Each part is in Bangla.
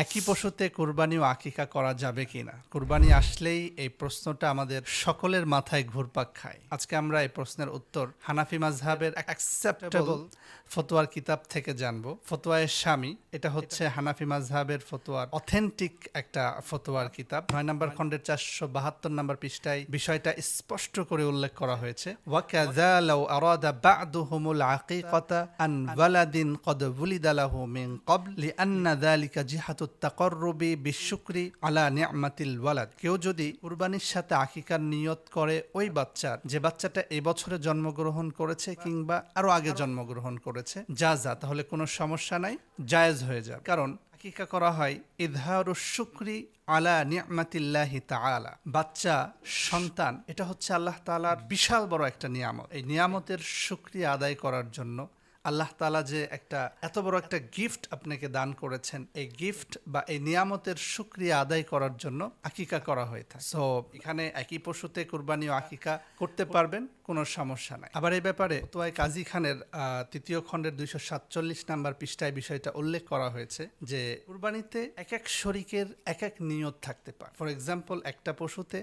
একই পশুতে কুরবানি ও আকিকা করা যাবে কিনা? কুরবানি আসলেই এই প্রশ্নটা আমাদের সকলের মাথায় ঘুরপাক খায়। আজকে আমরা এই প্রশ্নের উত্তর হানাফি মাযহাবের অ্যাকসেপ্টেবল ফতোয়ার কিতাব থেকে জানব। ফতোয়ায়ে শামী, এটা হচ্ছে হানাফি মাযহাবের ফতোয়ার অথেন্টিক একটা ফতোয়ার কিতাব। ৯ নম্বর খণ্ডের ৪৭২ নম্বর পৃষ্ঠায় বিষয়টা স্পষ্ট করে উল্লেখ করা হয়েছে। ওয়াকাযা লাউ আরাদা বা'দুহুমুল আকিকাতা আন ওয়ালাদিন ক্বাদ ওয়ুলিদা লাহু মিন ক্বাবল লিআন্না যালিকা জিহাতুত তাকাররুবি বিশুকরি আলা নি'মাতিল ওয়ালাদ। কেউ যদি কুরবানির সাথে আকিকার নিয়ত করে ওই বাচ্চার, যে বাচ্চাটা এই বছরে জন্মগ্রহণ করেছে কিংবা আরো আগে জন্মগ্রহণ করেছে, জাযা, তাহলে কোনো সমস্যা নাই, জায়েজ হয়ে যাবে। কারণ আকিকা করা হয় ইযহারুশ শুকরি আলা নি'মাতিল্লাহি তাআলা। বাচ্চা, সন্তান, এটা হচ্ছে আল্লাহ তাআলার বিশাল বড় একটা নিয়ামত। এই নিয়ামতের শুকরিয়া আদায় করার জন্য আল্লাহ তাআলা যে এত বড় একটা গিফট আপনাকে দান করেছেন, এই গিফট বা এই নিয়ামতের শুকরিয়া আদায় করার জন্য আকিকা করা হয়ে থাকে। সো এখানে একই পশুতে কুরবানি ও আকিকা করতে পারবেন, কোনো সমস্যা নাই। আবার এই ব্যাপারে ফতোয়ায়ে কাজী খানের ৩য় খণ্ডের ২৪৭ নাম্বার পৃষ্ঠায় বিষয়টা উল্লেখ করা হয়েছে যে কুরবানিতে এক এক শরীকের এক এক নিয়ত থাকতে পারে। ফর এক্সাম্পল, একটা পশুতে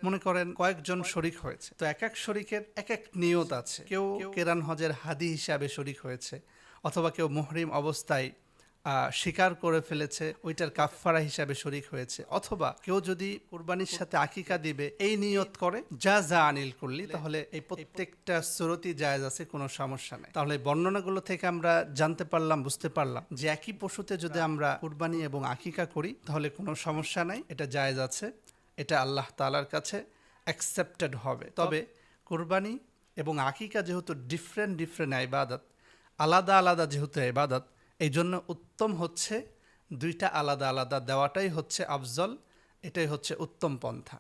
মনে করেন কয়েকজন শরিক হয়েছে, তো এক এক শরিকের এক এক নিয়ত আছে। কেউ কেরান হজের হাদি হিসাবে শরিক হয়েছে, অথবা কেউ মুহরিম অবস্থায় শিকার করে ফেলেছে, ওইটার কাফফারা হিসাবে শরিক হয়েছে, অথবা কেউ যদি কুরবানির সাথে আকিকা দিবে এই নিয়ত করে যা আনিল করলি, তাহলে এই প্রত্যেকটা সুরতি জায়েজ আছে, কোনো সমস্যা নেই। তাহলে বর্ণনাগুলো থেকে আমরা জানতে পারলাম, বুঝতে পারলাম যে একই পশুতে যদি আমরা কুরবানি এবং আকিকা করি তাহলে কোনো সমস্যা নাই, এটা জায়েজ আছে, এটা আল্লাহ তাআলার কাছে অ্যাকসেপ্টেড হবে। তবে কুরবানি এবং আকিকা যেহেতু ডিফারেন্ট ইবাদত, আলাদা আলাদা যেহেতু ইবাদত, এই জন্য উত্তম হচ্ছে দুইটা আলাদা আলাদা দেওয়াটাই হচ্ছে আফজল, এটাই হচ্ছে উত্তম পন্থা।